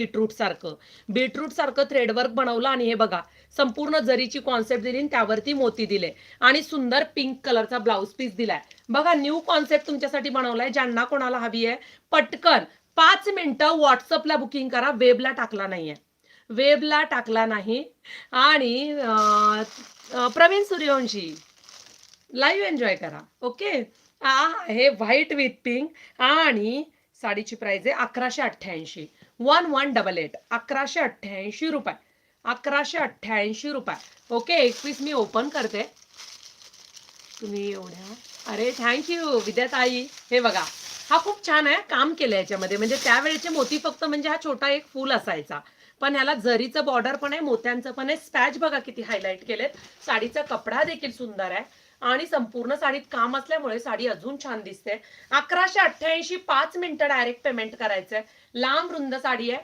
Beetroot सारखं threadwork बनवलं आणि हे बघा संपूर्ण जरीची कॉन्सेप्ट दिली त्यावरती मोती दिले आणि सुंदर पिंक कलरचा ब्लाउज पीस दिलाय बघा. न्यू कॉन्सेप्ट तुमच्यासाठी बनवलाय. ज्यांना कोणाला हवी आहे पटकन 5 मिनिटं व्हॉट्सअपला बुकिंग करा. वेबला टाकला नाहीये, वेबला टाकला नाही. आणि प्रवीण सूर्यवंशी लाईव्ह एन्जॉय करा. ओके. हे व्हाईट विथ पिंक आणि साडीची प्राइस आहे 1188. 1188 1188 रुपये. 1188 रुपये. ओके. एक पीस मी ओपन करते. तुम्ही एवढ्या अरे थँक्यू विद्याताई. हे बघा हा खूप छान आहे. काम केलं याच्यामध्ये. म्हणजे त्यावेळेचे मोती फक्त म्हणजे हा छोटा एक फूल असायचा, पण ह्याला जरीचं बॉर्डर पण आहे, मोत्यांचं पण आहे. स्पॅच बघा किती हायलाइट केलेत. साडीचा कपडा देखील सुंदर आहे आणि संपूर्ण साडीत काम असल्यामुळे साडी अजून छान दिसते. 1188. 5 मिनिटं डायरेक्ट पेमेंट करायचंय. लांब रुंद साडी आहे.